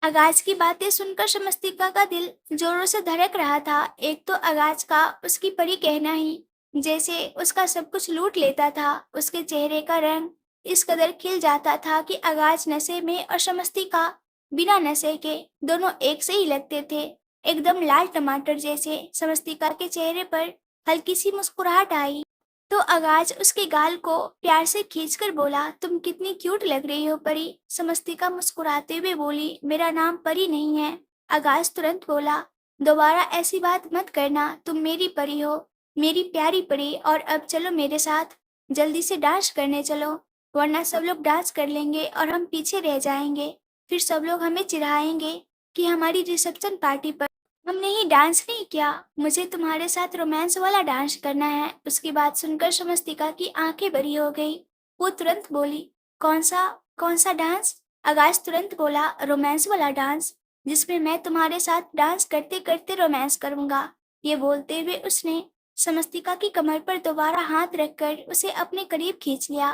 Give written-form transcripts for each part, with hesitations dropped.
आगाज की बातें सुनकर शमस्तिका का दिल जोरों से धड़क रहा था। एक तो आगाज का उसकी परी कहना ही जैसे उसका सब कुछ लूट लेता था। उसके चेहरे का रंग इस कदर खिल जाता था कि आगाज नशे में और शमस्तिका बिना नशे के दोनों एक से ही लगते थे, एकदम लाल टमाटर जैसे। शमस्तिका के चेहरे पर हल्की सी मुस्कुराहट आई तो आगाज उसके गाल को प्यार से खींचकर बोला, तुम कितनी क्यूट लग रही हो परी। समस्तिका मुस्कुराते हुए बोली, मेरा नाम परी नहीं है। आगाज तुरंत बोला, दोबारा ऐसी बात मत करना, तुम मेरी परी हो, मेरी प्यारी परी। और अब चलो मेरे साथ, जल्दी से डांस करने चलो, वरना सब लोग डांस कर लेंगे और हम पीछे रह जाएंगे। फिर सब लोग हमें चिढ़ाएंगे कि हमारी रिसेप्शन पार्टी पर हमने ही डांस नहीं किया। मुझे तुम्हारे साथ रोमांस वाला डांस करना है। उसकी बात सुनकर शमस्तिका की आंखें बड़ी हो गई। वो तुरंत बोली, कौन सा डांस। आकाश तुरंत बोला, रोमांस वाला डांस, जिसमें मैं तुम्हारे साथ डांस करते करते रोमांस करूंगा। ये बोलते हुए उसने समस्तिका की कमर पर दोबारा हाथ रखकर उसे अपने करीब खींच लिया।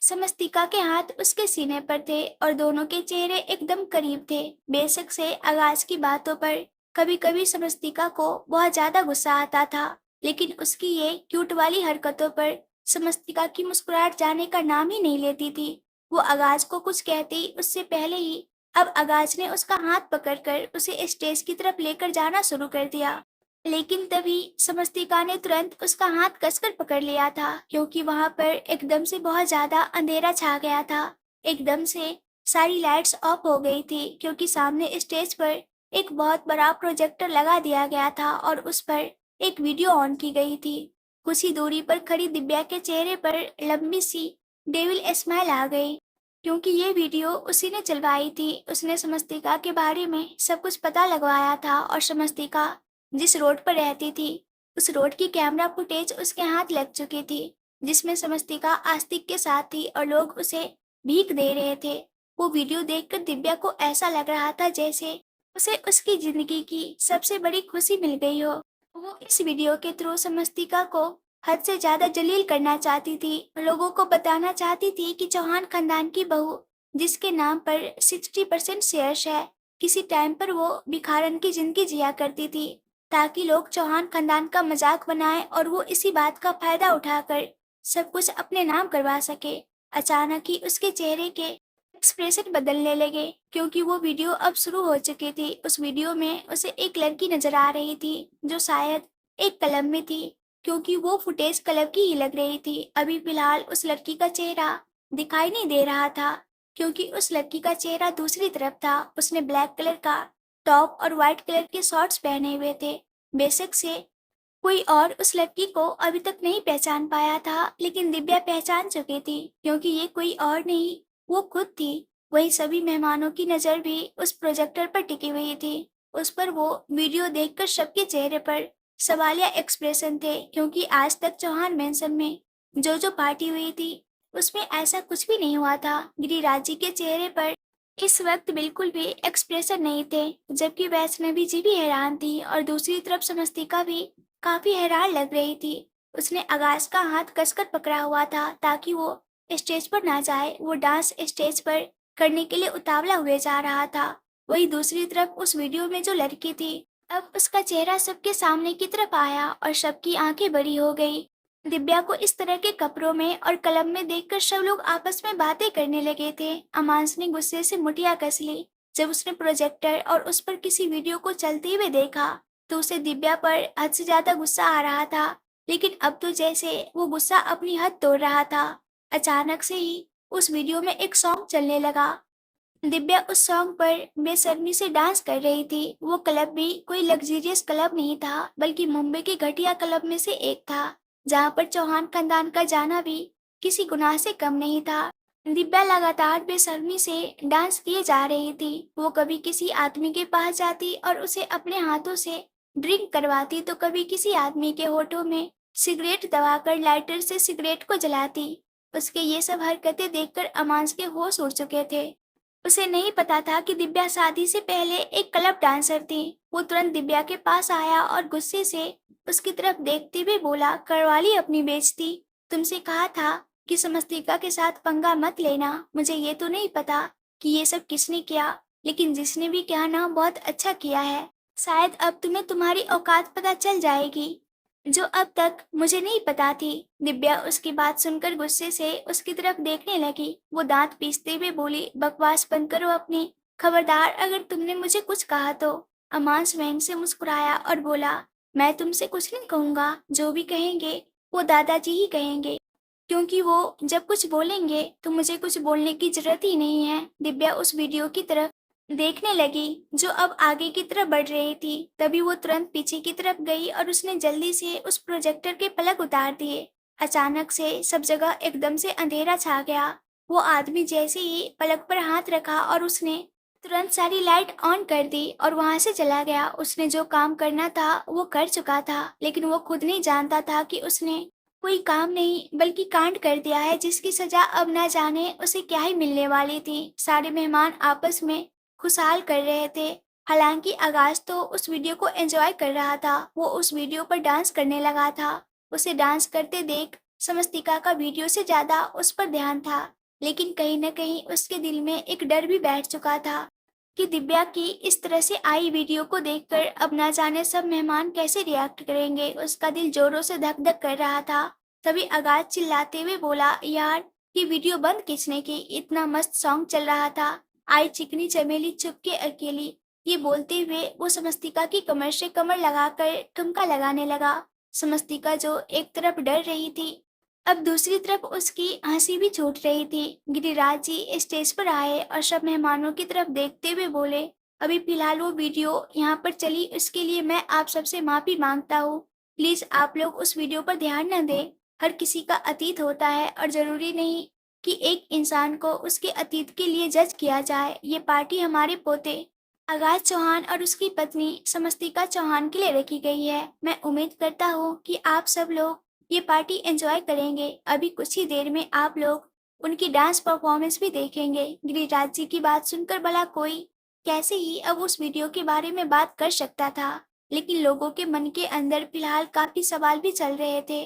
समस्तिका के हाथ उसके सीने पर थे और दोनों के चेहरे एकदम करीब थे। बेशक से आगाज की बातों पर कभी कभी समस्तिका को बहुत ज्यादा गुस्सा आता था, लेकिन उसकी ये क्यूट वाली हरकतों पर समस्तिका की मुस्कुराहट जाने का नाम ही नहीं लेती थी। वो आगाज को कुछ कहते ही उससे पहले ही अब आगाज ने उसका हाथ पकड़कर उसे स्टेज की तरफ लेकर जाना शुरू कर दिया। लेकिन तभी समस्तिका ने तुरंत उसका हाथ कसकर पकड़ लिया था, क्योंकि वहां पर एकदम से बहुत ज्यादा अंधेरा छा गया था। एकदम से सारी लाइट्स ऑफ हो गई थी, क्योंकि सामने स्टेज पर एक बहुत बड़ा प्रोजेक्टर लगा दिया गया था और उस पर एक वीडियो ऑन की गई थी। कुछ ही दूरी पर खड़ी दिव्या के चेहरे पर लंबी सी डेविल स्माइल आ गई, क्योंकि ये वीडियो उसी ने चलवाई थी। उसने समस्तिका के बारे में सब कुछ पता लगवाया था और समस्तिका जिस रोड पर रहती थी उस रोड की कैमरा फुटेज उसके हाथ लग चुकी थी, जिसमें समस्तिका आस्तिक के साथ थी और लोग उसे भीख दे रहे थे। वो वीडियो देखकर दिव्या को ऐसा लग रहा था जैसे उसे उसकी जिंदगी की सबसे बड़ी खुशी मिल गई हो। वो इस वीडियो के थ्रू समस्तिका को हद से ज्यादा जलील करना चाहती थी। लोगों को बताना चाहती थी कि चौहान खानदान की बहू, जिसके नाम पर 60% शेयर्स है, किसी टाइम पर वो भिखारन की जिंदगी जिया करती थी, ताकि लोग चौहान खानदान का मजाक बनाएं और वो इसी बात का फायदा उठाकर सब कुछ अपने नाम करवा सके। अचानक ही उसके चेहरे के एक्सप्रेशन बदलने लगे, क्योंकि वो वीडियो अब शुरू हो चुकी थी। उस वीडियो में उसे एक लड़की नजर आ रही थी, जो शायद एक क्लब में थी, क्योंकि वो फुटेज क्लब की ही लग रही थी। अभी फिलहाल उस लड़की का चेहरा दिखाई नहीं दे रहा था, क्योंकि उस लड़की का चेहरा दूसरी तरफ था। उसने ब्लैक कलर का टॉप और व्हाइट कलर के शॉर्ट्स पहने हुए थे। बेशक से कोई और उस लड़की को अभी तक नहीं पहचान पाया था, लेकिन दिव्या पहचान चुकी थी, क्योंकि ये कोई और नहीं, वो खुद थी। वही सभी मेहमानों की नजर भी उस प्रोजेक्टर पर टिकी हुई थी। उस पर वो वीडियो देखकर सबके चेहरे पर सवालिया एक्सप्रेशन थे, क्योंकि आज तक चौहान मेंशन में जो पार्टी हुई थी उसमें ऐसा कुछ भी नहीं हुआ था। गिरिराज जी के चेहरे पर इस वक्त बिल्कुल भी एक्सप्रेशन नहीं थे, जबकि वैष्णवी जी भी हैरान थी और दूसरी तरफ समस्तिका भी काफी हैरान लग रही थी। उसने आकाश का हाथ कसकर पकड़ा हुआ था ताकि वो स्टेज पर ना जाए। वो डांस स्टेज पर करने के लिए उतावला हुए जा रहा था। वही दूसरी तरफ उस वीडियो में जो लड़की थी, अब उसका चेहरा सबके सामने की तरफ आया और सबकी आंखें बड़ी हो गई। दिव्या को इस तरह के कपड़ों में और कलम में देखकर सब लोग आपस में बातें करने लगे थे। अमांस ने गुस्से से मुठिया कस ली जब उसने प्रोजेक्टर और उस पर किसी वीडियो को चलते हुए देखा, तो उसे दिव्या पर हद से ज्यादा गुस्सा आ रहा था। लेकिन अब तो जैसे वो गुस्सा अपनी हद तोड़ रहा था। अचानक से ही उस वीडियो में एक सॉन्ग चलने लगा। दिव्या उस सॉन्ग पर बेशर्मी से डांस कर रही थी। वो क्लब भी कोई लग्जरियस क्लब नहीं था, बल्कि मुंबई के घटिया क्लब में से एक था, जहाँ पर चौहान खानदान का जाना भी किसी गुनाह से कम नहीं था। दिव्या लगातार बेशर्मी से डांस किए जा रही थी। वो कभी किसी आदमी के पास जाती और उसे अपने हाथों से ड्रिंक करवाती, तो कभी किसी आदमी के होठों में सिगरेट दबाकर लाइटर से सिगरेट को जलाती। उसके ये सब हरकतें देखकर अमांस के होश उड़ चुके थे। उसे नहीं पता था कि दिव्या शादी से पहले एक क्लब डांसर थी। वो तुरंत दिव्या के पास आया और गुस्से से उसकी तरफ देखते हुए बोला, करवा ली अपनी बेइज्जती। तुमसे कहा था कि समस्तिका के साथ पंगा मत लेना। मुझे ये तो नहीं पता कि ये सब किसने किया, लेकिन जिसने भी किया ना बहुत अच्छा किया है। शायद अब तुम्हें तुम्हारी औकात पता चल जाएगी, जो अब तक मुझे नहीं पता थी। दिव्या उसकी बात सुनकर गुस्से से उसकी तरफ देखने लगी। वो दांत पीसते हुए बोली, बकवास बंद करो अपनी। खबरदार अगर तुमने मुझे कुछ कहा तो। अमान स्वयं से मुस्कुराया और बोला, मैं तुमसे कुछ नहीं कहूंगा, जो भी कहेंगे वो दादाजी ही कहेंगे, क्योंकि वो जब कुछ बोलेंगे तो मुझे कुछ बोलने की जरूरत ही नहीं है। दिव्या उस वीडियो की तरफ देखने लगी जो अब आगे की तरफ बढ़ रही थी। तभी वो तुरंत पीछे की तरफ गई और उसने जल्दी से उस प्रोजेक्टर के प्लग उतार दिए। अचानक से सब जगह एकदम से अंधेरा छा गया। वो आदमी जैसे ही पलक पर हाथ रखा और उसने तुरंत सारी लाइट ऑन कर दी और वहां से चला गया। उसने जो काम करना था वो कर चुका था, लेकिन वो खुद नहीं जानता था कि उसने कोई काम नहीं बल्कि कांड कर दिया है, जिसकी सजा अब न जाने उसे क्या ही मिलने वाली थी। सारे मेहमान आपस में खुशहाल कर रहे थे। हालांकि आगाज तो उस वीडियो को एंजॉय कर रहा था। वो उस वीडियो पर डांस करने लगा था। उसे डांस करते देख समस्तिका का वीडियो से ज्यादा उस पर ध्यान था, लेकिन कहीं न कहीं उसके दिल में एक डर भी बैठ चुका था कि दिव्या की इस तरह से आई वीडियो को देखकर अब ना जाने सब मेहमान कैसे रिएक्ट करेंगे। उसका दिल जोरों से धक धक कर रहा था। तभी आगाज चिल्लाते हुए बोला, यार ये वीडियो बंद किसने की? इतना मस्त सॉन्ग चल रहा था। आई चिकनी चमेली चुपके अकेली। ये बोलते हुए वो समस्तिका की कमर से कमर लगाकर ठुमका लगाने लगा। समस्तिका जो एक तरफ डर रही थी, अब दूसरी तरफ उसकी हंसी भी छूट रही थी। गिरिराज जी स्टेज पर आए और सब मेहमानों की तरफ देखते हुए बोले, अभी फिलहाल वो वीडियो यहाँ पर चली, उसके लिए मैं आप सबसे माफी मांगता हूँ। प्लीज आप लोग उस वीडियो पर ध्यान न दें। हर किसी का अतीत होता है और जरूरी नहीं कि एक इंसान को उसके अतीत के लिए जज किया जाए। ये पार्टी हमारे पोते आगाज चौहान और उसकी पत्नी समस्तिका चौहान के लिए रखी गई है। मैं उम्मीद करता हूँ कि आप सब लोग ये पार्टी एंजॉय करेंगे। अभी कुछ ही देर में आप लोग उनकी डांस परफॉर्मेंस भी देखेंगे। गिरिराज जी की बात सुनकर भला कोई कैसे ही अब उस वीडियो के बारे में बात कर सकता था, लेकिन लोगों के मन के अंदर फिलहाल काफी सवाल भी चल रहे थे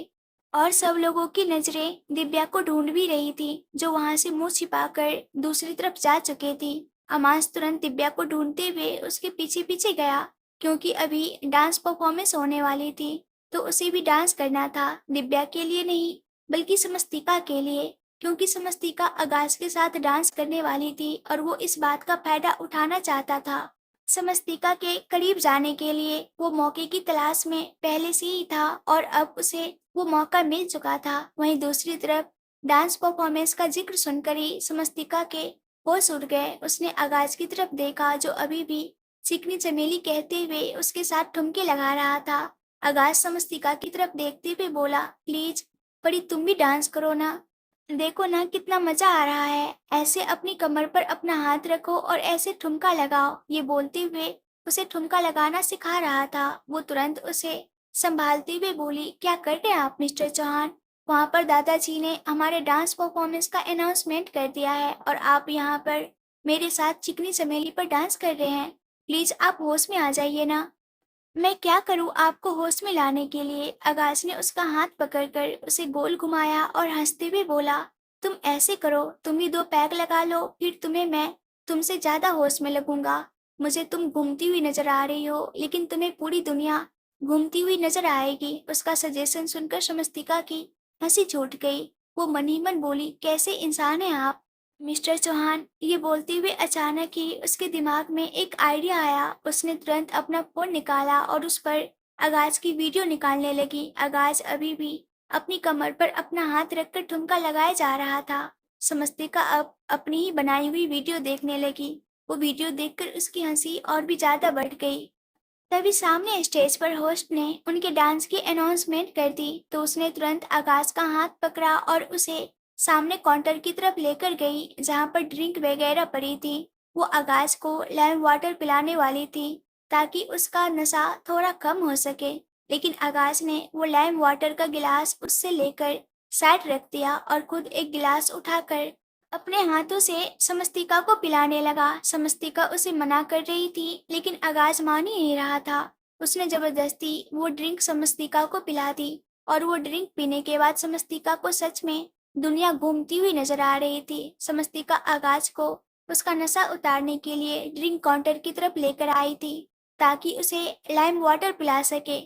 और सब लोगों की नजरें दिव्या को ढूंढ भी रही थी, जो वहां से मुंह छिपाकर दूसरी तरफ जा चुके थी। अमांस तुरंत दिव्या को ढूंढते हुए उसके पीछे पीछे गया, क्योंकि अभी डांस परफॉर्मेंस होने वाली थी तो उसे भी डांस करना था। दिव्या के लिए नहीं बल्कि समस्तिका के लिए, क्योंकि समस्तिका आगाज के साथ डांस करने वाली थी और वो इस बात का फायदा उठाना चाहता था। समस्तिका के करीब जाने के लिए वो मौके की तलाश में पहले से ही था और अब उसे वो मौका मिल चुका था। वहीं दूसरी तरफ डांस परफॉर्मेंस का जिक्र सुनकर ही समस्तिका के होश उड़ गए। उसने आगाज की तरफ देखा, जो अभी भी चिकनी चमेली कहते हुए उसके साथ ठुमके लगा रहा था। आगाज समस्तिका की तरफ देखते हुए बोला, प्लीज बड़ी तुम भी डांस करो ना, देखो ना कितना मजा आ रहा है। ऐसे अपनी कमर पर अपना हाथ रखो और ऐसे ठुमका लगाओ। ये बोलते हुए उसे ठुमका लगाना सिखा रहा था। वो तुरंत उसे संभालते हुए बोली, क्या कर रहे हैं आप मिस्टर चौहान? वहाँ पर दादाजी ने हमारे डांस परफॉर्मेंस का अनाउंसमेंट कर दिया है और आप यहाँ पर मेरे साथ चिकनी चमेली पर डांस कर रहे हैं। प्लीज आप होश में आ जाइए ना। मैं क्या करूं आपको होश में लाने के लिए? आगाज ने उसका हाथ पकड़कर उसे गोल घुमाया और हंसते हुए बोला, तुम ऐसे करो, तुम ही 2 पैग लगा लो, फिर तुम्हें मैं तुमसे ज्यादा होश में लगूंगा। मुझे तुम घूमती हुई नजर आ रही हो, लेकिन तुम्हें पूरी दुनिया घूमती हुई नजर आएगी। उसका सजेशन सुनकर समस्तिका की हंसी छूट गई। वो मन ही मन बोली, कैसे इंसान है आप मिस्टर चौहान? ये बोलते हुए अचानक ही उसके दिमाग में एक आइडिया आया। उसने तुरंत अपना फोन निकाला और उस पर आगाज की वीडियो निकालने लगी। आगाज अभी भी अपनी कमर पर अपना हाथ रखकर ठुमका लगाया जा रहा था। समस्तिका अब अपनी ही बनाई हुई वीडियो देखने लगी। वो वीडियो देखकर उसकी हंसी और भी ज्यादा बढ़ गई। तभी सामने स्टेज पर होस्ट ने उनके डांस की अनाउंसमेंट कर दी, तो उसने तुरंत आगाज का हाथ पकड़ा और उसे सामने काउंटर की तरफ लेकर गई, जहां पर ड्रिंक वगैरह पड़ी थी। वो आगाज को लाइम वाटर पिलाने वाली थी ताकि उसका नशा थोड़ा कम हो सके, लेकिन आगाज ने वो लाइम वाटर का गिलास उससे लेकर साइड रख दिया और खुद एक गिलास उठाकर अपने हाथों से समस्तिका को पिलाने लगा। समस्तिका उसे मना कर रही थी, लेकिन आगाज मान ही नहीं रहा था। उसने जबरदस्ती वो ड्रिंक समस्तिका को पिला दी और वो ड्रिंक पीने के बाद समस्तिका को सच में दुनिया घूमती हुई नजर आ रही थी। समस्तिका आगाज को उसका नशा उतारने के लिए ड्रिंक काउंटर की तरफ लेकर आई थी ताकि उसे लाइम वाटर पिला सके।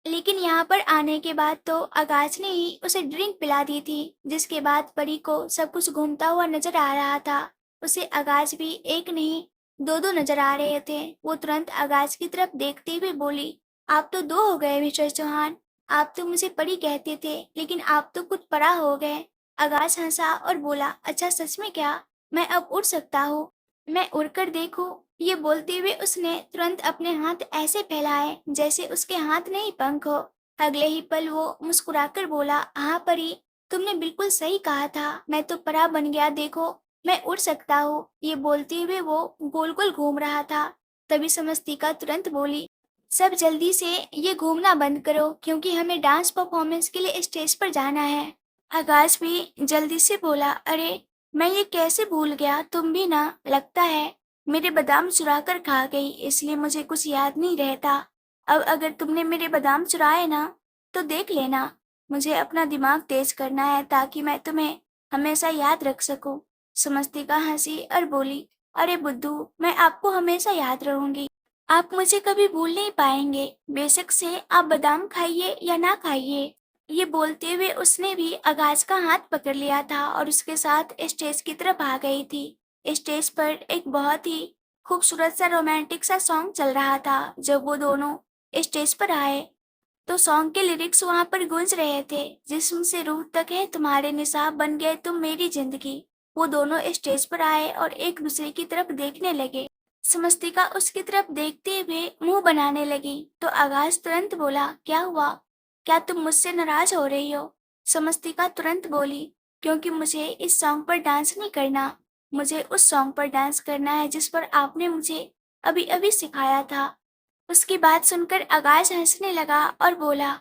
लेकिन यहाँ पर आने के बाद तो आगाज ने ही उसे ड्रिंक पिला दी थी, जिसके बाद परी को सब कुछ घूमता हुआ नजर आ रहा था। उसे आगाज भी एक नहीं दो दो नजर आ रहे थे। वो तुरंत आगाज की तरफ देखते हुए बोली, आप तो दो हो गए मिस्टर चौहान। आप तो मुझे परी कहते थे, लेकिन आप तो कुछ परा हो गए। आगाज हंसा और बोला, अच्छा सच में क्या? मैं अब उड़ सकता हूँ? मैं उड़कर देखूं? ये बोलते हुए उसने तुरंत अपने हाथ ऐसे फैलाए जैसे उसके हाथ नहीं पंख हो। अगले ही पल वो मुस्कुराकर बोला, हाँ परी, तुमने बिल्कुल सही कहा था, मैं तो परा बन गया, देखो मैं उड़ सकता हूँ। ये बोलते हुए वो गोल गोल घूम रहा था। तभी समस्तिका तुरंत बोली, सब जल्दी से ये घूमना बंद करो, क्योंकि हमें डांस परफॉर्मेंस के लिए स्टेज पर जाना है। आकाश भी जल्दी से बोला, अरे मैं ये कैसे भूल गया, तुम भी ना, लगता है मेरे बादाम चुरा कर खा गई, इसलिए मुझे कुछ याद नहीं रहता। अब अगर तुमने मेरे बादाम चुराए ना, तो देख लेना, मुझे अपना दिमाग तेज करना है ताकि मैं तुम्हें हमेशा याद रख सकूं। समस्तिका हंसी और बोली, अरे बुद्धू, मैं आपको हमेशा याद रहूंगी, आप मुझे कभी भूल नहीं पाएंगे, बेशक से आप बादाम खाइए या ना खाइए। ये बोलते हुए उसने भी आगाज का हाथ पकड़ लिया था और उसके साथ स्टेज की तरफ आ गई थी। स्टेज पर एक बहुत ही खूबसूरत सा रोमांटिक सा सॉन्ग चल रहा था। जब वो दोनों स्टेज पर आए तो सॉन्ग के लिरिक्स वहां पर गूंज रहे थे, जिस्म से रूह तक है तुम्हारे निसाब, बन गए तुम मेरी जिंदगी। वो दोनों स्टेज पर आए और एक दूसरे की तरफ देखने लगे। समस्तिका उसकी तरफ देखते हुए मुंह बनाने लगी तो आगाज तुरंत बोला, क्या हुआ? क्या तुम मुझसे नाराज हो रही हो? समस्तिका तुरंत बोली, क्योंकि मुझे इस सॉन्ग पर डांस नहीं करना, मुझे उस सॉन्ग पर डांस करना है जिस पर आपने मुझे अभी अभी सिखाया था। उसकी बात सुनकर आगाज हंसने लगा और बोला,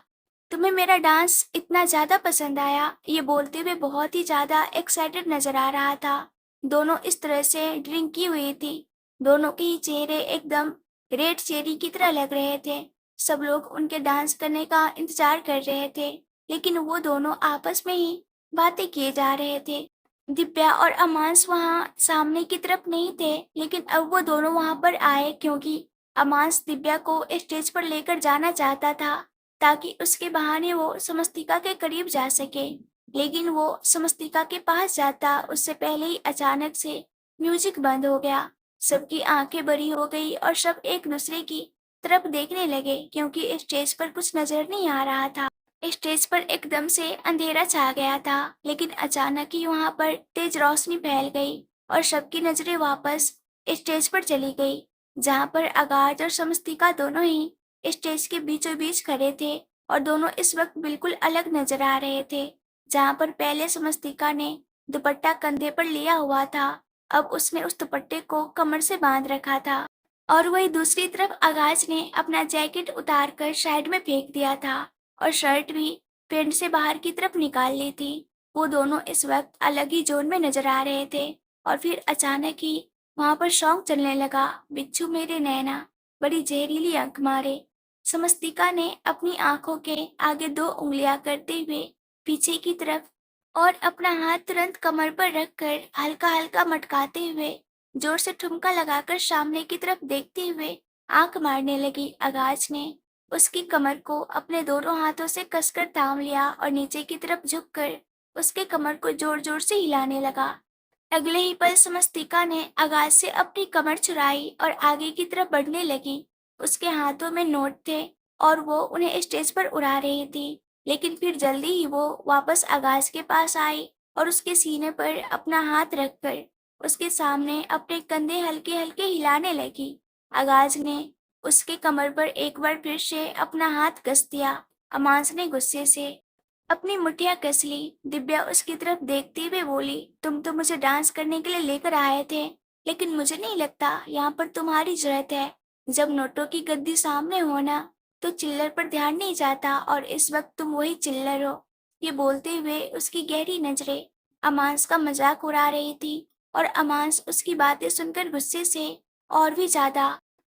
तुम्हें मेरा डांस इतना ज्यादा पसंद आया? ये बोलते हुए बहुत ही ज्यादा एक्साइटेड नजर आ रहा था। दोनों इस तरह से ड्रिंक की हुई थी। दोनों के ही चेहरे एकदम रेड चेरी की तरह लग रहे थे। सब लोग उनके डांस करने का इंतजार कर रहे थे, लेकिन वो दोनों आपस में ही बातें किए जा रहे थे। दिव्या और अमांस वहाँ सामने की तरफ नहीं थे, लेकिन अब वो दोनों वहाँ पर आए क्योंकि अमांस दिव्या को स्टेज पर लेकर जाना चाहता था ताकि उसके बहाने वो समस्तिका के करीब जा सके। लेकिन वो समस्तिका के पास जाता उससे पहले ही अचानक से म्यूजिक बंद हो गया। सबकी आंखें बड़ी हो गई और सब एक दूसरे की तरफ देखने लगे क्योंकि स्टेज पर कुछ नजर नहीं आ रहा था। स्टेज पर एकदम से अंधेरा छा गया था, लेकिन अचानक ही वहां पर तेज रोशनी फैल गई और सबकी नजरें वापस स्टेज पर चली गई, जहां पर आगाज और समस्तिका दोनों ही स्टेज के बीचों बीच खड़े थे और दोनों इस वक्त बिल्कुल अलग नजर आ रहे थे। जहां पर पहले समस्तिका ने दुपट्टा कंधे पर लिया हुआ था, अब उसने उस दुपट्टे को कमर से बांध रखा था और वही दूसरी तरफ आगाज ने अपना जैकेट उतार कर साइड में फेंक दिया था और शर्ट भी पैंट से बाहर की तरफ निकाल ली थी। वो दोनों इस वक्त अलग ही जोन में नजर आ रहे थे और फिर अचानक ही वहां पर सॉन्ग चलने लगा, बिच्छू मेरे नैना बड़ी जहरीली आंख मारे। समस्तिका ने अपनी आंखों के आगे दो उंगलियां करते हुए पीछे की तरफ और अपना हाथ तुरंत कमर पर रखकर हल्का हल्का मटकाते हुए जोर से ठुमका लगाकर सामने की तरफ देखते हुए आंख मारने लगी। आगाज ने उसकी कमर को अपने दोनों हाथों से कसकर थाम लिया और नीचे की तरफ झुककर उसके कमर को जोर जोर से हिलाने लगा। अगले ही पल समस्तिका ने आगाज से अपनी कमर चुराई और आगे की तरफ बढ़ने लगी। उसके हाथों में नोट थे और वो उन्हें स्टेज पर उड़ा रही थी, लेकिन फिर जल्दी ही वो वापस आगाज के पास आई और उसके सीने पर अपना हाथ रखकर उसके सामने अपने कंधे हल्के हल्के हिलाने लगी। आगाज ने उसके कमर पर एक बार फिर से अपना हाथ कस दिया। अमांस ने गुस्से से अपनी मुठ्ठियां कस ली। दिव्या उसकी तरफ देखते हुए बोली, तुम तो मुझे डांस करने के लिए लेकर आए थे, लेकिन मुझे नहीं लगता यहाँ पर तुम्हारी जरूरत है। जब नोटों की गद्दी सामने हो ना, तो चिल्लर पर ध्यान नहीं जाता और इस वक्त तुम वही चिल्लर हो। ये बोलते हुए उसकी गहरी नजरें अमांस का मजाक उड़ा रही थी और अमांस उसकी बातें सुनकर गुस्से से और भी ज्यादा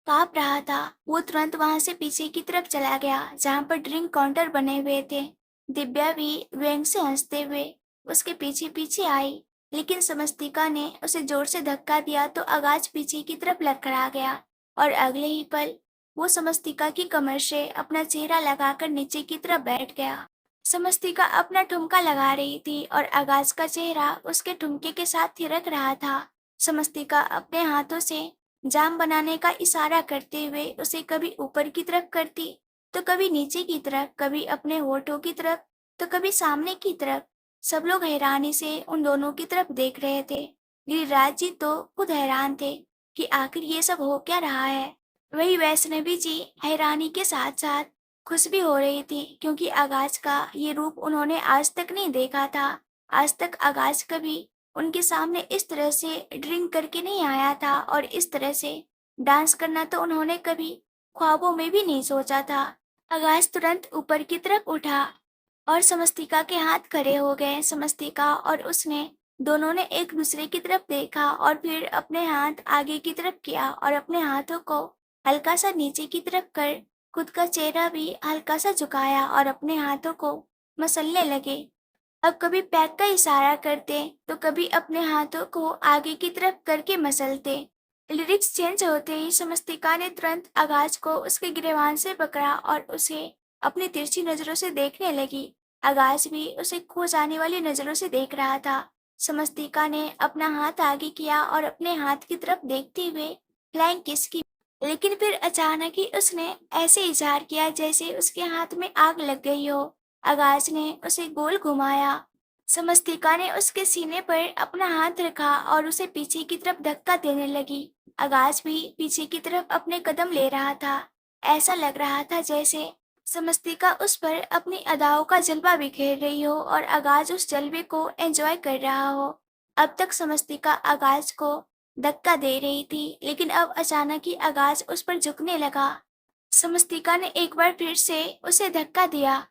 कांप रहा था। वो तुरंत वहां से पीछे की तरफ चला गया जहां पर ड्रिंक काउंटर बने हुए थे। दिव्या भी व्यंग से हंसते हुए उसके पीछे पीछे आई। लेकिन समस्तिका ने उसे जोर से धक्का दिया तो आगाज पीछे की तरफ लड़खड़ा गया और अगले ही पल वो समस्तिका की कमर से अपना चेहरा लगाकर नीचे की तरफ बैठ गया। समस्तिका अपना ठुमका लगा रही थी और आगाज का चेहरा उसके ठुमके के साथ थिरक रहा था। समस्तिका अपने हाथों से जाम बनाने का इशारा करते हुए उसे कभी ऊपर की तरफ करती, तो कभी नीचे की तरफ, कभी अपने होठों की तरफ, तो कभी सामने की तरफ। सब लोग हैरानी से उन दोनों की तरफ देख रहे थे। गिरिराज जी तो खुद हैरान थे कि आखिर ये सब हो क्या रहा है। वही वैष्णवी जी हैरानी के साथ साथ खुश भी हो रही थी, क्योंकि आगाज का ये रूप उन्होंने आज तक नहीं देखा था। आज तक आगाज कभी उनके सामने इस तरह से ड्रिंक करके नहीं आया था और इस तरह से डांस करना तो उन्होंने कभी ख्वाबों में भी नहीं सोचा था। आगाज तुरंत ऊपर की तरफ उठा और समस्तिका के हाथ खड़े हो गए। समस्तिका और उसने दोनों ने एक दूसरे की तरफ देखा और फिर अपने हाथ आगे की तरफ किया और अपने हाथों को हल्का सा नीचे की तरफ कर खुद का चेहरा भी हल्का सा झुकाया और अपने हाथों को मसलने लगे। अब कभी पैक का इशारा करते तो कभी अपने हाथों को आगे की तरफ करके मसलते। लिरिक्स चेंज होते ही समस्तिका ने तुरंत आगाज को उसके गिरेबान से पकड़ा और उसे अपनी तिरछी नजरों से देखने लगी। आगाज भी उसे खो जाने वाली नजरों से देख रहा था। समस्तिका ने अपना हाथ आगे किया और अपने हाथ की तरफ देखते हुए फ्लाइंग किस की, लेकिन फिर अचानक ही उसने ऐसे इजहार किया जैसे उसके हाथ में आग लग गई हो। आगाज ने उसे गोल घुमाया। समस्तिका ने उसके सीने पर अपना हाथ रखा और उसे पीछे की तरफ धक्का देने लगी। आगाज भी पीछे की तरफ अपने कदम ले रहा था। ऐसा लग रहा था जैसे समस्तिका उस पर अपनी अदाओं का जलवा बिखेर रही हो और आगाज उस जलवे को एंजॉय कर रहा हो। अब तक समस्तिका आगाज को धक्का दे रही थी, लेकिन अब अचानक ही आगाज उस पर झुकने लगा। समस्तिका ने एक बार फिर से उसे धक्का दिया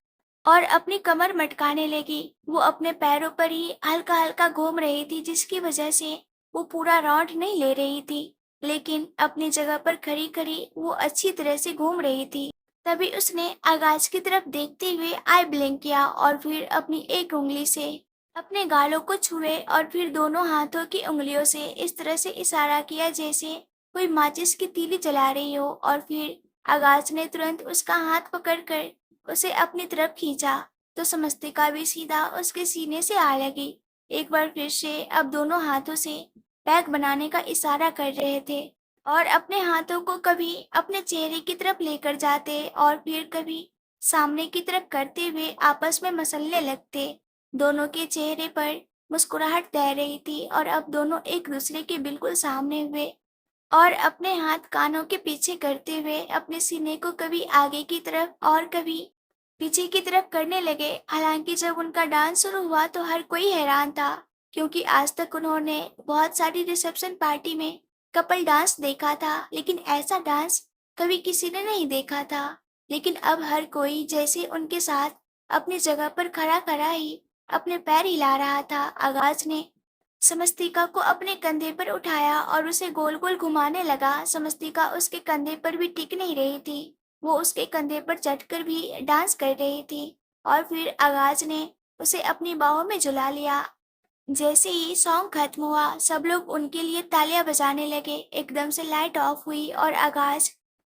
और अपनी कमर मटकाने लगी। वो अपने पैरों पर ही हल्का हल्का घूम रही थी, जिसकी वजह से वो पूरा राउंड नहीं ले रही थी, लेकिन अपनी जगह पर खड़ी खड़ी वो अच्छी तरह से घूम रही थी। तभी उसने आगाज की तरफ देखते हुए आई ब्लिंक किया और फिर अपनी एक उंगली से अपने गालों को छुए और फिर दोनों हाथों की उंगलियों से इस तरह से इशारा किया जैसे कोई माचिस की तीली जला रही हो और फिर आगाज ने तुरंत उसका हाथ पकड़कर उसे अपनी तरफ खींचा, तो समस्तिका भी सीधा उसके सीने से आ लगी। एक बार फिर से अब दोनों हाथों से पैक बनाने का इशारा कर रहे थे और अपने हाथों को कभी अपने चेहरे की तरफ लेकर जाते और फिर कभी सामने की तरफ करते हुए आपस में मसलने लगते। दोनों के चेहरे पर मुस्कुराहट तैर रही थी और अब दोनों एक दूसरे के बिल्कुल सामने हुए और अपने हाथ कानों के पीछे करते हुए अपने सीने को कभी आगे की तरफ और कभी पीछे की तरफ करने लगे। हालांकि जब उनका डांस शुरू हुआ तो हर कोई हैरान था, क्योंकि आज तक उन्होंने बहुत सारी रिसेप्शन पार्टी में कपल डांस देखा था, लेकिन ऐसा डांस कभी किसी ने नहीं देखा था। लेकिन अब हर कोई जैसे उनके साथ अपनी जगह पर खड़ा खड़ा ही अपने पैर हिला रहा था। आगाज ने समस्तिका को अपने कंधे पर उठाया और उसे गोल गोल घुमाने लगा। समस्तिका उसके कंधे पर भी टिक नहीं रही थी, वो उसके कंधे पर चढ़कर भी डांस कर रही थी और फिर आगाज ने उसे अपनी बाहों में झुला लिया। जैसे ही सॉन्ग खत्म हुआ सब लोग उनके लिए तालियां बजाने लगे। एकदम से लाइट ऑफ हुई और आगाज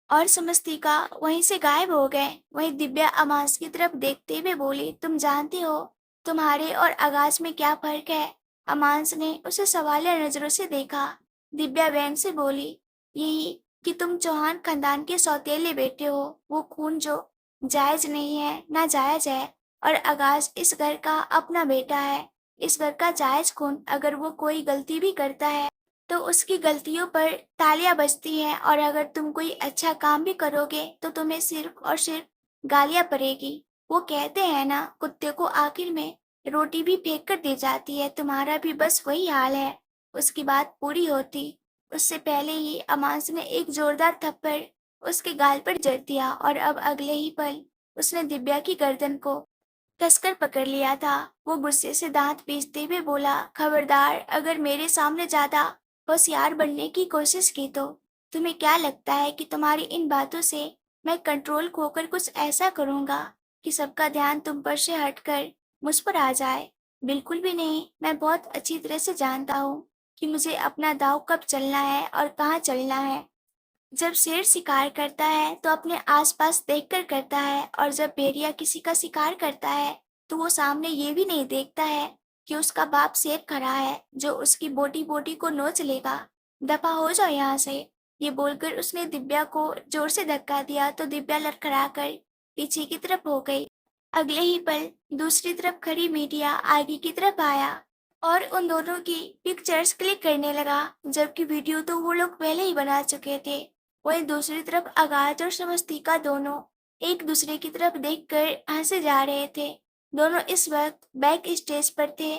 और समस्तिका वहीं से गायब हो गए। वहीं दिव्या अमांस की तरफ देखते हुए बोली, तुम जानती हो तुम्हारे और आगाज में क्या फर्क है? अमांस ने उसे सवालिया नजरों से देखा। दिव्या व्यंग से बोली, यही कि तुम चौहान खानदान के सौतेले बेटे हो। वो खून जो जायज नहीं है ना जायज है, और आगाज इस घर का अपना बेटा है। इस घर का जायज खून, अगर वो कोई गलती भी करता है तो उसकी गलतियों पर तालियां बजती हैं, और अगर तुम कोई अच्छा काम भी करोगे तो तुम्हें सिर्फ और सिर्फ गालियां पड़ेगी। वो कहते हैं ना, कुत्ते को आखिर में रोटी भी फेंक कर दी जाती है। तुम्हारा भी बस वही हाल है। उसकी बात पूरी होती उससे पहले ही अमांस ने एक जोरदार थप्पड़ उसके गाल पर जड़ दिया और अब अगले ही पल उसने दिव्या की गर्दन को कसकर पकड़ लिया था। वो गुस्से से दांत पीसते हुए बोला, खबरदार अगर मेरे सामने ज्यादा होशियार बनने की कोशिश की तो तुम्हें क्या लगता है कि तुम्हारी इन बातों से मैं कंट्रोल खोकर कुछ ऐसा करूंगा कि सबका ध्यान तुम पर से हटकर मुझ पर आ जाए? बिल्कुल भी नहीं, मैं बहुत अच्छी तरह से जानता हूँ कि मुझे अपना दाँव कब चलना है और कहाँ चलना है। जब शेर शिकार करता है तो अपने आसपास देखकर करता है, और जब भेड़िया किसी का शिकार करता है तो वो सामने ये भी नहीं देखता है कि उसका बाप शेर खड़ा है जो उसकी बोटी बोटी को नोच लेगा। दफा हो जाओ यहाँ से। ये बोलकर उसने दिव्या को जोर से धक्का दिया तो दिव्या लड़खड़ाकर पीछे की तरफ हो गई। अगले ही पल दूसरी तरफ खड़ी मीडिया आगे की तरफ आया और उन दोनों की पिक्चर्स क्लिक करने लगा, जबकि वीडियो तो वो लोग पहले ही बना चुके थे। वहीं दूसरी तरफ आगाज और समस्तिका दोनों एक दूसरे की तरफ देखकर हंसे जा रहे थे। दोनों इस वक्त बैक स्टेज पर थे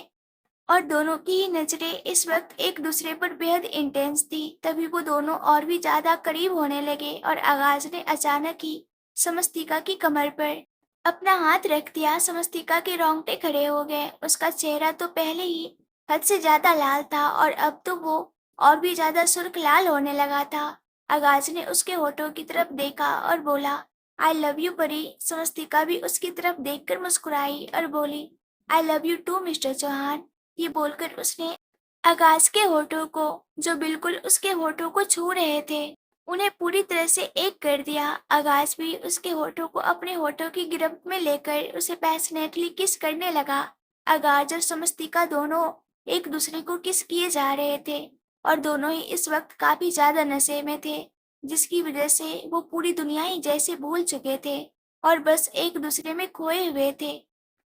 और दोनों की ही नजरें इस वक्त एक दूसरे पर बेहद इंटेंस थी। तभी वो दोनों और भी ज्यादा करीब होने लगे और आगाज ने अचानक ही समस्तिका की कमर पर अपना हाथ रख दिया। समस्तिका के रोंगटे खड़े हो गए। उसका चेहरा तो पहले ही हद से ज्यादा लाल था और अब तो वो और भी ज्यादा सुर्ख लाल होने लगा था। आगाज ने उसके होठों की तरफ देखा और बोला, आई लव यू परी। समस्तिका भी उसकी तरफ देखकर मुस्कुराई और बोली, I love you too mister Chauhan. ये बोलकर उसने आकाश के होठों को, जो बिल्कुल उसके होठों को छू रहे थे, उन्हें पूरी तरह से एक कर दिया। आकाश भी उसके होठों को अपने होठों की गिरफ्त में लेकर उसे पैशनेटली किस करने लगा। आगाज और समस्तिका दोनों एक दूसरे को किस किए जा रहे थे और दोनों ही इस वक्त काफी ज्यादा नशे में थे, जिसकी वजह से वो पूरी दुनिया ही जैसे भूल चुके थे और बस एक दूसरे में खोए हुए थे।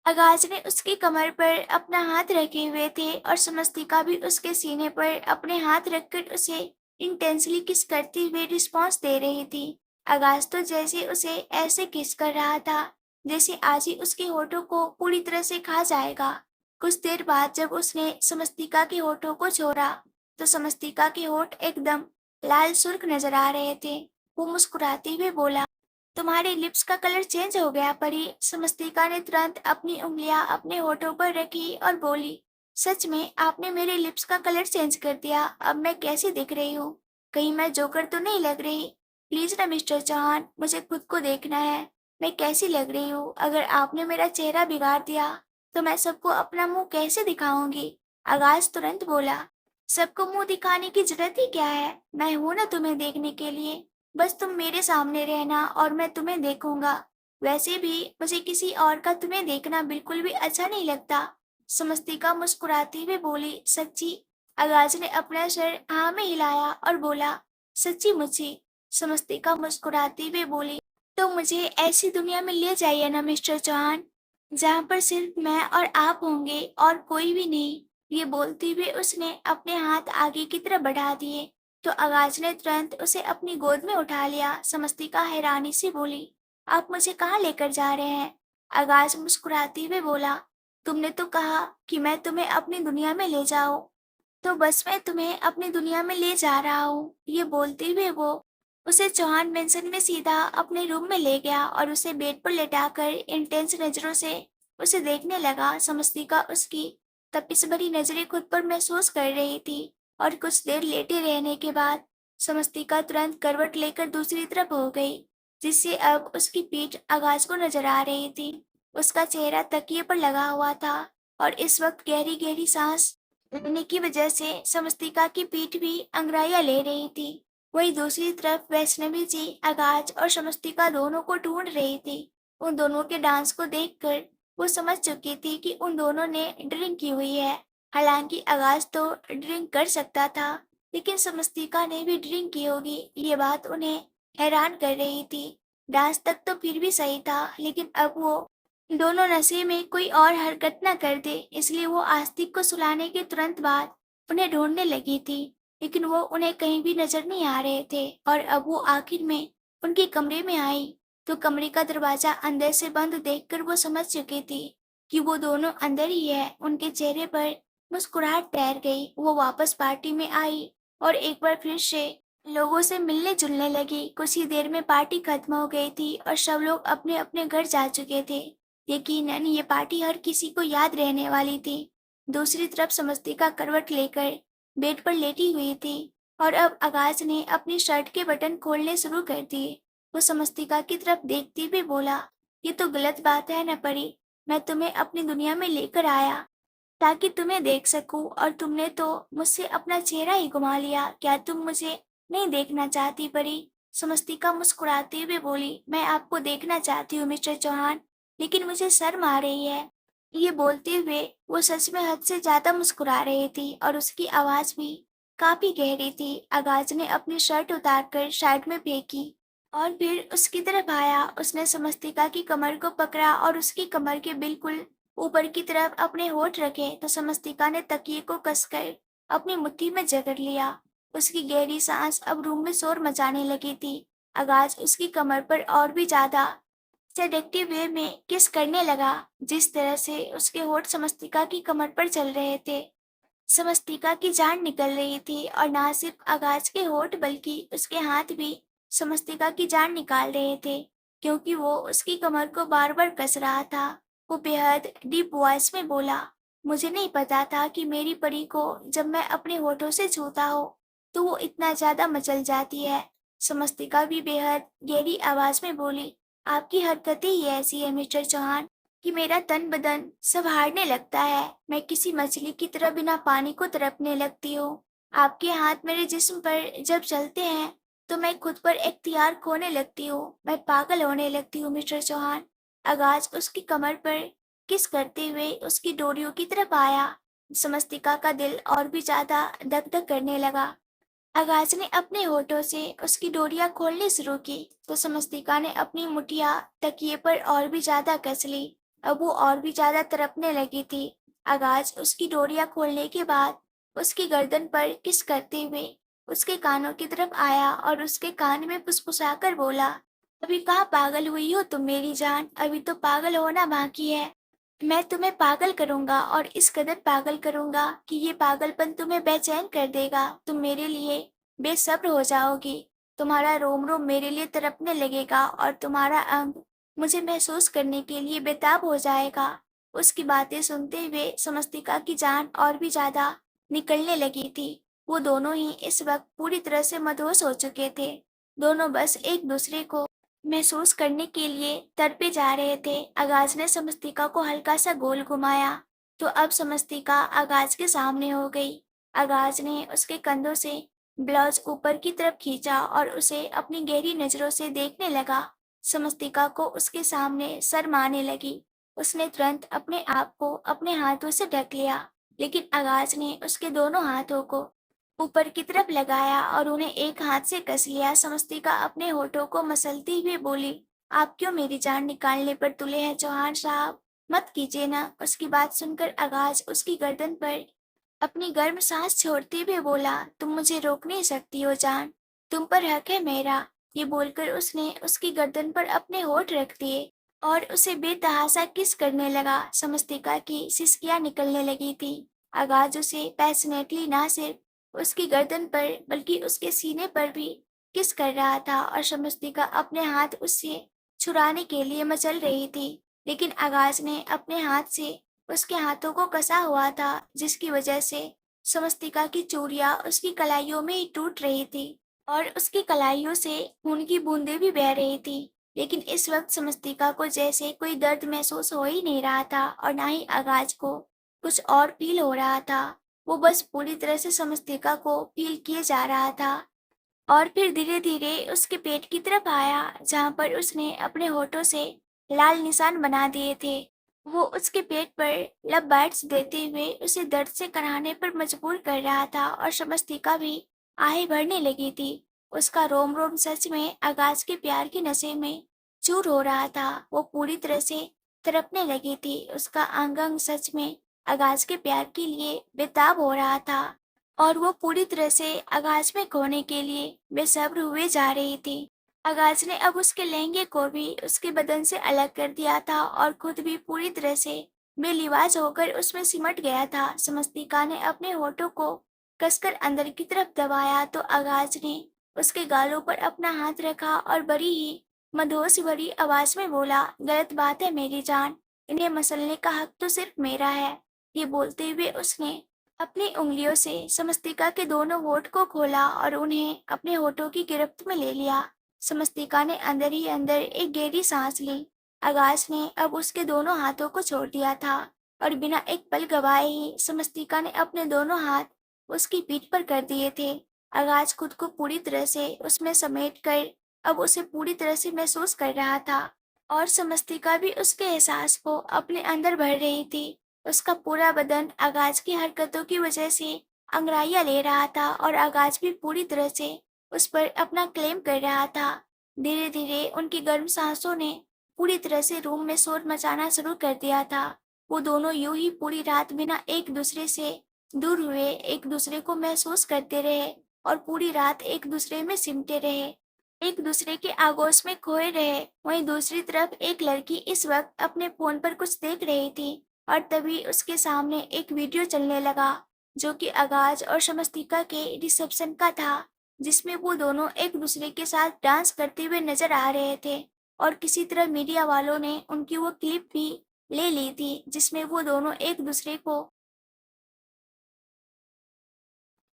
आगाज ने उसकी कमर पर अपना हाथ रखे हुए थे और समस्तिका भी उसके सीने पर अपने हाथ रखकर उसे इंटेंसली किस करते हुए रिस्पॉन्स दे रही थी। आगाज तो जैसे उसे ऐसे किस कर रहा था जैसे आज ही उसके होठों को पूरी तरह से खा जाएगा। कुछ देर बाद जब उसने समस्तिका के होठों को छोड़ा तो समस्तिका के होठ एकदम लाल सुर्ख नजर आ रहे थे। वो मुस्कुराते हुए बोला, तुम्हारे लिप्स का कलर चेंज हो गया परी। समस्तिका ने तुरंत अपनी उंगलियां अपने होठों पर रखी और बोली, सच में आपने मेरे लिप्स का कलर चेंज कर दिया। अब मैं कैसी दिख रही हूँ? कहीं मैं जोकर तो नहीं लग रही? प्लीज ना मिस्टर चौहान, मुझे खुद को देखना है, मैं कैसी लग रही हूँ। अगर आपने मेरा चेहरा बिगाड़ दिया तो मैं सबको अपना मुंह कैसे दिखाऊंगी? आगाज तुरंत बोला, सबको मुंह दिखाने की जरूरत ही क्या है? मैं हूं ना तुम्हें देखने के लिए। बस तुम मेरे सामने रहना और मैं तुम्हें देखूंगा। वैसे भी मुझे किसी और का तुम्हें देखना बिल्कुल भी अच्छा नहीं लगता। समस्तिका मुस्कुराती हुए बोली, सच्ची? आगाज ने अपना सर हाँ में हिलाया और बोला, सच्ची मुच्ची। समस्तिका मुस्कुराती हुए बोली, तो मुझे ऐसी दुनिया में ले जाइए ना मिस्टर चौहान, जहाँ पर सिर्फ मैं और आप होंगे और कोई भी नहीं। ये बोलते हुए उसने अपने हाथ आगे की तरफ बढ़ा दिए तो आगाज ने तुरंत उसे अपनी गोद में उठा लिया। समस्तिका हैरानी से बोली, आप मुझे कहाँ लेकर जा रहे हैं? आगाज मुस्कुराते हुए बोला, तुमने तो कहा कि मैं तुम्हें अपनी दुनिया में ले जाऊं, तो बस मैं तुम्हें अपनी दुनिया में ले जा रहा हूँ। ये बोलते हुए वो उसे चौहान मेंशन में सीधा अपने रूम में ले गया और उसे बेड पर लेटाकर इंटेंस नजरों से उसे देखने लगा। समस्तिका उसकी तपिश भरी नजरें खुद पर महसूस कर रही थी और कुछ देर लेटे रहने के बाद समस्तिका तुरंत करवट लेकर दूसरी तरफ हो गई, जिससे अब उसकी पीठ आगाज को नजर आ रही थी। उसका चेहरा तकिए पर लगा हुआ था और इस वक्त गहरी गहरी सांस लेने की वजह से समस्तिका की पीठ भी अंगड़ाइयां ले रही थी। वहीं दूसरी तरफ वैष्णवी जी आगाज और समस्तिका दोनों को ढूंढ रही थी। उन दोनों के डांस को देखकर वो समझ चुकी थी कि उन दोनों ने ड्रिंक की हुई है। हालांकि आगाज तो ड्रिंक कर सकता था, लेकिन समस्तिका ने भी ड्रिंक की होगी, ये बात उन्हें हैरान कर रही थी। डांस तक तो फिर भी सही था, लेकिन अब वो दोनों नशे में कोई और हरकत न कर दे, इसलिए वो आस्तिक को सुलाने के तुरंत बाद उन्हें ढूंढने लगी थी, लेकिन वो उन्हें कहीं भी नजर नहीं आ रहे थे। और अब वो आखिर में उनके कमरे में आई तो कमरे का दरवाजा अंदर से बंद देखकर वो समझ चुकी थी कि वो दोनों अंदर ही है। उनके चेहरे पर मुस्कुराहट तैर गई। वो वापस पार्टी में आई और एक बार फिर से लोगों से मिलने जुलने लगी। कुछ ही देर में पार्टी खत्म हो गई थी और सब लोग अपने अपने घर जा चुके थे। यकीनन ये पार्टी हर किसी को याद रहने वाली थी। दूसरी तरफ समस्तिका करवट लेकर बेड पर लेटी हुई थी और अब आगाज ने अपनी शर्ट के बटन खोलने शुरू कर दिए। वो समस्तिका की तरफ देखते हुए बोला, ये तो गलत बात है न परी, मैं तुम्हें अपनी दुनिया में लेकर आया ताकि तुम्हें देख सकूं, और तुमने तो मुझसे अपना चेहरा ही घुमा लिया। क्या तुम मुझे नहीं देखना चाहती परी? समस्तिका मुस्कुराते हुए बोली, मैं आपको देखना चाहती हूँ मिस्टर चौहान, लेकिन मुझे शर्म आ रही है। ये बोलते हुए वो सच में हद से ज्यादा मुस्कुरा रही थी और उसकी आवाज भी काफी गहरी थी। आगाज ने अपनी शर्ट उतारकर साइड में फेंकी और फिर उसकी तरफ आया। उसने समस्तिका की कमर को पकड़ा और उसकी कमर के बिल्कुल ऊपर की तरफ अपने होठ रखे तो समस्तिका ने तकिए को कसकर अपनी मुट्ठी में जकड़ लिया। उसकी गहरी सांस अब रूम में शोर मचाने लगी थी। आगाज उसकी कमर पर और भी ज्यादा सेडेक्टिव वे में किस करने लगा। जिस तरह से उसके होठ समस्तिका की कमर पर चल रहे थे, समस्तिका की जान निकल रही थी, और ना सिर्फ आगाज के होठ बल्कि उसके हाथ भी समस्तिका की जान निकाल रहे थे, क्योंकि वो उसकी कमर को बार बार कस रहा था। वो बेहद डीप वॉइस में बोला, मुझे नहीं पता था कि मेरी परी को जब मैं अपने होठों से छूता हो तो वो इतना ज्यादा मचल जाती है। समस्तिका भी बेहद गहरी आवाज में बोली, आपकी हरकतें ही ऐसी है मिस्टर चौहान कि मेरा तन बदन सब हारने लगता है। मैं किसी मछली की तरह बिना पानी को तड़पने लगती हूँ। आपके हाथ मेरे जिस्म पर जब चलते हैं तो मैं खुद पर इख्तियार खोने लगती हूँ। मैं पागल होने लगती हूँ मिस्टर चौहान। आगाज उसकी कमर पर किस करते हुए उसकी डोरियों की तरफ आया। समस्तिका का दिल और भी ज्यादा धक धक करने लगा। आगाज ने अपने होठों से उसकी डोरियां खोलनी शुरू की तो समस्तिका ने अपनी मुठिया तकिए पर और भी ज्यादा कस ली। अब वो और भी ज्यादा तड़पने लगी थी। आगाज उसकी डोरियां खोलने के बाद उसकी गर्दन पर किस करते हुए उसके कानों की तरफ आया और उसके कान में फुसफुसाकर बोला, अभी कहाँ पागल हुई हो तुम मेरी जान, अभी तो पागल होना बाकी है। मैं तुम्हें पागल करूंगा और इस कदर पागल करूंगा कि ये पागलपन तुम्हें बेचैन कर देगा। तुम मेरे लिए बेसब्र हो जाओगी। तुम्हारा रोम रोम मेरे लिए तड़पने लगेगा और तुम्हारा अंग मुझे महसूस करने के लिए बेताब हो जाएगा। उसकी बातें सुनते हुए समस्तिका की जान और भी ज्यादा निकलने लगी थी। वो दोनों ही इस वक्त पूरी तरह से मदहोश हो चुके थे। दोनों बस एक दूसरे को महसूस करने के लिए तड़पे जा रहे थे। आगाज ने समस्तिका को हल्का सा गोल घुमाया तो अब समस्तिका आगाज के सामने हो गई। आगाज ने उसके कंधों से ब्लाउज ऊपर की तरफ खींचा और उसे अपनी गहरी नजरों से देखने लगा। समस्तिका को उसके सामने शर्माने लगी। उसने तुरंत अपने आप को अपने हाथों से ढक लिया, लेकिन आगाज ने उसके दोनों हाथों को ऊपर की तरफ लगाया और उन्हें एक हाथ से कस लिया। समस्तिका अपने होठों को मसलती हुई बोली, आप क्यों मेरी जान निकालने पर तुले हैं चौहान साहब? मत कीजिए ना। उसकी बात सुनकर आगाज उसकी गर्दन पर अपनी गर्म सांस छोड़ते हुए बोला, तुम मुझे रोक नहीं सकती हो जान, तुम पर हक है मेरा। ये बोलकर उसने उसकी गर्दन पर अपने होठ रख दिए और उसे बेतहाशा किस करने लगा। समस्तिका की सिसकियां निकलने लगी थी। आगाज उसे पैशनेटली ना सिर्फ उसकी गर्दन पर बल्कि उसके सीने पर भी किस कर रहा था और समस्तिका अपने हाथ उससे छुड़ाने के लिए मचल रही थी, लेकिन आगाज ने अपने हाथ से उसके हाथों को कसा हुआ था, जिसकी वजह से समस्तिका की चूड़ियां उसकी कलाइयों में ही टूट रही थी और उसकी कलाइयों से खून की बूंदें भी बह रही थी। लेकिन इस वक्त समस्तिका को जैसे कोई दर्द महसूस हो ही नहीं रहा था और ना ही आगाज को कुछ और फील हो रहा था। वो बस पूरी तरह से समस्तिका को फील किए जा रहा था और फिर धीरे धीरे उसके पेट की तरफ आया, जहाँ पर उसने अपने होठों से लाल निशान बना दिए थे। वो उसके पेट पर लब बाइट्स देते हुए उसे दर्द से कराहने पर मजबूर कर रहा था और समस्तिका भी आहें भरने लगी थी। उसका रोम रोम सच में आगाज के प्यार की नशे में चूर हो रहा था। वो पूरी तरह से तड़पने लगी थी। उसका अंग अंग सच में आगाज के प्यार के लिए बेताब हो रहा था और वो पूरी तरह से आगाज में खोने के लिए बेसब्र हुए जा रही थी। आगाज ने अब उसके लहंगे को भी उसके बदन से अलग कर दिया था और खुद भी पूरी तरह से बेलिवाज होकर उसमें सिमट गया था। समस्तिका ने अपने होठों को कसकर अंदर की तरफ दबाया तो आगाज ने उसके गालों पर अपना हाथ रखा और बड़ी ही मधोस भरी आवाज में बोला, गलत बात है मेरी जान, इन्हें मसलने का हक तो सिर्फ मेरा है। ये बोलते हुए उसने अपनी उंगलियों से समस्तिका के दोनों होठ को खोला और उन्हें अपने होठों की गिरफ्त में ले लिया। समस्तिका ने अंदर ही अंदर एक गहरी सांस ली। आगाज ने अब उसके दोनों हाथों को छोड़ दिया था और बिना एक पल गवाए ही समस्तिका ने अपने दोनों हाथ उसकी पीठ पर कर दिए थे। आगाज खुद को पूरी तरह से उसमें समेटकर अब उसे पूरी तरह से महसूस कर रहा था और समस्तिका भी उसके एहसास को अपने अंदर भर रही थी। उसका पूरा बदन आगाज की हरकतों की वजह से अंगड़ाइयाँ ले रहा था और आगाज भी पूरी तरह से उस पर अपना क्लेम कर रहा था। धीरे धीरे उनकी गर्म सांसों ने पूरी तरह से रूम में शोर मचाना शुरू कर दिया था। वो दोनों यूं ही पूरी रात बिना एक दूसरे से दूर हुए एक दूसरे को महसूस करते रहे और पूरी रात एक दूसरे में सिमटे रहे, एक दूसरे के आगोश में खोए रहे। वहीं दूसरी तरफ एक लड़की इस वक्त अपने फोन पर कुछ देख रही थी और तभी उसके सामने एक वीडियो चलने लगा जो कि आगाज और शमस्तिका के रिसेप्शन का था, जिसमें वो दोनों एक दूसरे के साथ डांस करते हुए नजर आ रहे थे और किसी तरह मीडिया वालों ने उनकी वो क्लिप भी ले ली थी जिसमें वो दोनों एक दूसरे को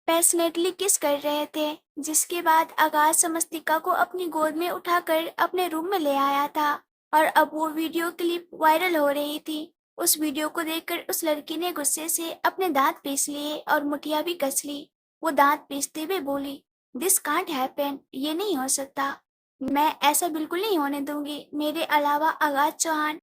पैशनेटली किस कर रहे थे। जिसके बाद आगाज समस्तिका को अपनी गोद में उठाकर अपने रूम में ले आया था और अब वो वीडियो क्लिप वायरल हो रही थी। उस वीडियो को देखकर उस लड़की ने गुस्से से अपने दांत पीस लिए और मुठिया भी कस ली। वो दांत पीसते हुए बोली, दिस कांट हैपन, ये नहीं हो सकता, मैं ऐसा बिल्कुल नहीं होने दूंगी। मेरे अलावा आगाज चौहान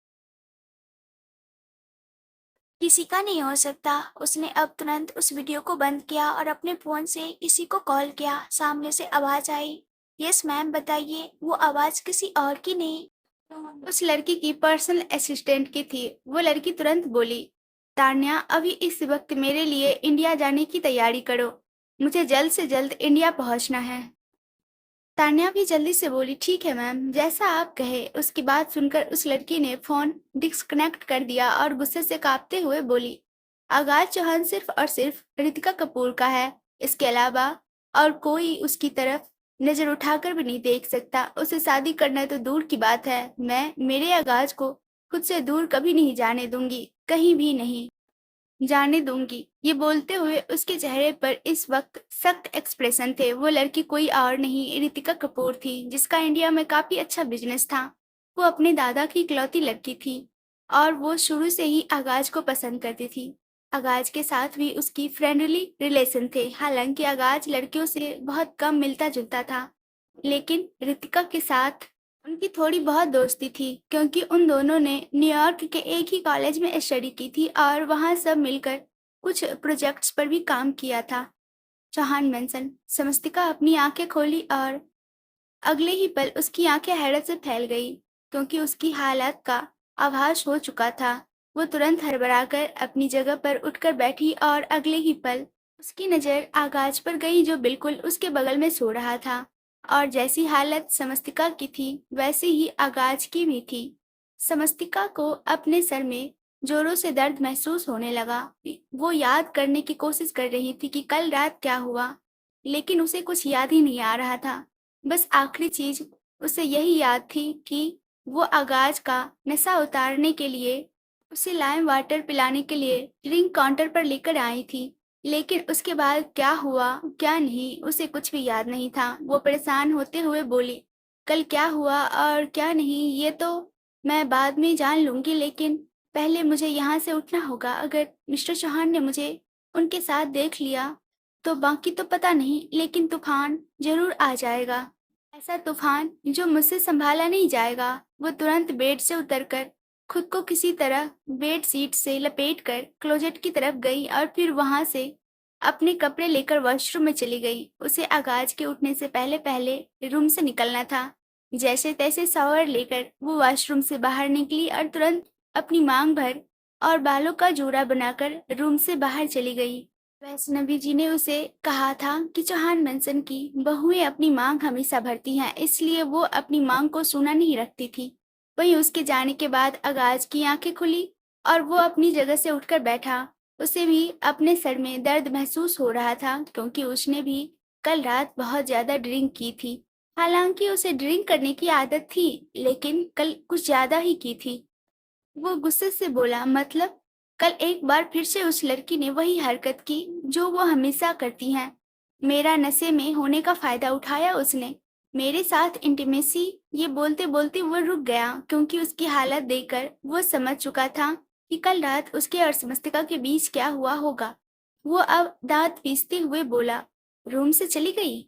किसी का नहीं हो सकता। उसने अब तुरंत उस वीडियो को बंद किया और अपने फोन से किसी को कॉल किया। सामने से आवाज आई, यस मैम बताइए। वो आवाज किसी और की नहीं, उस लड़की की पर्सनल असिस्टेंट की थी। वो लड़की तुरंत बोली, तान्या अभी इस वक्त मेरे लिए इंडिया जाने की तैयारी करो, मुझे जल्द से जल्द इंडिया पहुंचना है। तान्या भी जल्दी से बोली, ठीक है मैम, जैसा आप कहे। उसकी बात सुनकर उस लड़की ने फोन डिस्कनेक्ट कर दिया और गुस्से से कांपते हुए बोली, आगाज चौहान सिर्फ और सिर्फ रितिका कपूर का है, इसके अलावा और कोई उसकी तरफ नजर उठाकर भी नहीं देख सकता। उसे शादी करना तो दूर की बात है, मैं मेरे आगाज को खुद से दूर कभी नहीं जाने दूंगी, कहीं भी नहीं जाने दूंगी। ये बोलते हुए उसके चेहरे पर इस वक्त सख्त एक्सप्रेशन थे। वो लड़की कोई और नहीं रितिका कपूर थी, जिसका इंडिया में काफी अच्छा बिजनेस था। वो अपने दादा की इकलौती लड़की थी और वो शुरू से ही आगाज को पसंद करती थी। आगाज के साथ भी उसकी फ्रेंडली रिलेशन थे। हालांकि आगाज लड़कियों से बहुत कम मिलता जुलता था, लेकिन रितिका के साथ उनकी थोड़ी बहुत दोस्ती थी क्योंकि उन दोनों ने न्यूयॉर्क के एक ही कॉलेज में स्टडी की थी और वहां सब मिलकर कुछ प्रोजेक्ट्स पर भी काम किया था। चौहान मेंशन। समस्तिका अपनी आंखें खोली और अगले ही पल उसकी आंखें हैरत से फैल गई क्योंकि उसकी हालत का आभास हो चुका था। वो तुरंत हड़बड़ाकर अपनी जगह पर उठकर बैठी और अगले ही पल उसकी नजर आगाज पर गई जो बिल्कुल उसके बगल में सो रहा था और जैसी हालत समस्तिका की थी वैसी ही आगाज की भी थी। समस्तिका को अपने सर में जोरों से दर्द महसूस होने लगा। वो याद करने की कोशिश कर रही थी कि कल रात क्या हुआ, लेकिन उसे कुछ याद ही नहीं आ रहा था। बस आखिरी चीज उसे यही याद थी कि वो आगाज का नशा उतारने के लिए उसे लाइम वाटर पिलाने के लिए ड्रिंक काउंटर पर लेकर आई थी। लेकिन उसके बाद क्या हुआ क्या नहीं उसे कुछ भी याद नहीं था। वो परेशान होते हुए बोली, कल क्या हुआ और क्या नहीं ये तो मैं बाद में जान लूंगी, लेकिन पहले मुझे यहाँ से उठना होगा। अगर मिस्टर चौहान ने मुझे उनके साथ देख लिया तो बाकी तो पता नहीं, लेकिन तूफान जरूर आ जाएगा, ऐसा तूफान जो मुझसे संभाला नहीं जाएगा। वो तुरंत बेड से उतरकर खुद को किसी तरह बेड शीट से लपेटकर क्लोजेट की तरफ गई और फिर वहां से अपने कपड़े लेकर वॉशरूम में चली गई। उसे आगाज के उठने से पहले पहले रूम से निकलना था। जैसे तैसे शावर लेकर वो वॉशरूम से बाहर निकली और तुरंत अपनी मांग भर और बालों का जूड़ा बनाकर रूम से बाहर चली गई। वैष्णवी जी ने उसे कहा था कि चौहान मेंशन की बहुएं अपनी मांग हमेशा भरती हैं, इसलिए वो अपनी मांग को सुना नहीं रखती थी। वहीं उसके जाने के बाद आगाज की आंखें खुली और वो अपनी जगह से उठकर बैठा। उसे भी अपने सर में दर्द महसूस हो रहा था क्योंकि उसने भी कल रात बहुत ज्यादा ड्रिंक की थी। हालांकि उसे ड्रिंक करने की आदत थी, लेकिन कल कुछ ज्यादा ही की थी। वो गुस्से से बोला, मतलब कल एक बार फिर से उस लड़की ने वही हरकत की जो वो हमेशा करती हैं। मेरा नशे में होने का फायदा उठाया उसने, मेरे साथ इंटीमेसी। ये बोलते बोलते वो रुक गया क्योंकि उसकी हालत देखकर वो समझ चुका था कि कल रात उसके और समस्तिका के बीच क्या हुआ होगा। वो अब दांत पीसते हुए बोला, रूम से चली गई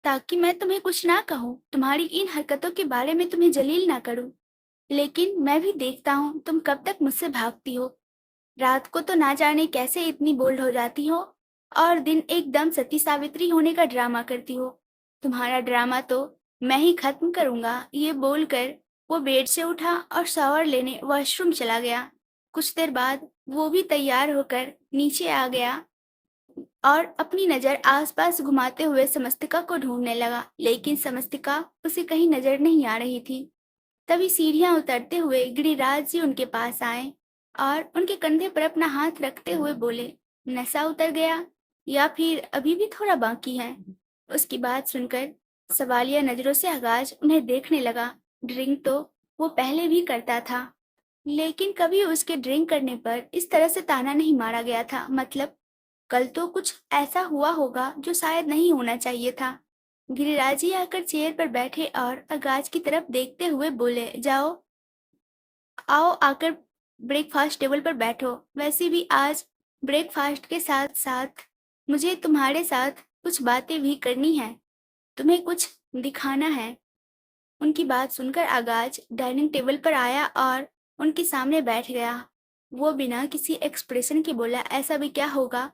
ताकि मैं तुम्हें कुछ ना कहूँ, तुम्हारी इन हरकतों के बारे में तुम्हें जलील ना करूँ। लेकिन मैं भी देखता हूँ तुम कब तक मुझसे भागती हो। रात को तो ना जाने कैसे इतनी बोल्ड हो जाती हो और दिन एकदम सती सावित्री होने का ड्रामा करती हो। तुम्हारा ड्रामा तो मैं ही खत्म करूंगा। ये बोलकर वो बेड से उठा और शावर लेने वॉशरूम चला गया। कुछ देर बाद वो भी तैयार होकर नीचे आ गया और अपनी नजर आसपास घुमाते हुए समस्तिका को ढूंढने लगा, लेकिन समस्तिका उसे कहीं नजर नहीं आ रही थी। तभी सीढ़ियां उतरते हुए गिरिराज जी उनके पास आए और उनके कंधे पर अपना हाथ रखते हुए बोले, नशा उतर गया या फिर अभी भी थोड़ा बाकी है। उसकी बात सुनकर सवालिया नजरों से आगाज उन्हें देखने लगा। ड्रिंक तो वो पहले भी करता था, लेकिन कभी उसके ड्रिंक करने पर इस तरह से ताना नहीं मारा गया था। मतलब कल तो कुछ ऐसा हुआ होगा जो शायद नहीं होना चाहिए था। गिरिराज जी आकर चेयर पर बैठे और आगाज की तरफ देखते हुए बोले, जाओ आओ आकर ब्रेकफास्ट टेबल पर बैठो। वैसे भी आज ब्रेकफास्ट के साथ साथ मुझे तुम्हारे साथ कुछ बातें भी करनी है, तुम्हें कुछ दिखाना है। उनकी बात सुनकर आगाज डाइनिंग टेबल पर आया और उनके सामने बैठ गया। वो बिना किसी एक्सप्रेशन के बोला, ऐसा भी क्या होगा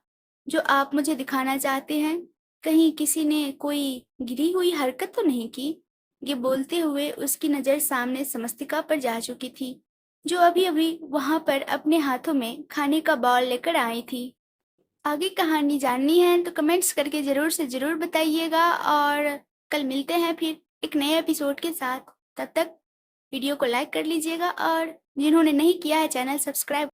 जो आप मुझे दिखाना चाहते हैं? कहीं किसी ने कोई गिरी हुई हरकत तो नहीं की? ये बोलते हुए उसकी नज़र सामने समस्तिका पर जा चुकी थी, जो अभी अभी वहां पर अपने हाथों में खाने का बाउल लेकर आई थी। आगे कहानी जाननी है तो कमेंट्स करके ज़रूर से ज़रूर बताइएगा और कल मिलते हैं फिर एक नए एपिसोड के साथ। तब तक वीडियो को लाइक कर लीजिएगा और जिन्होंने नहीं किया है चैनल सब्सक्राइब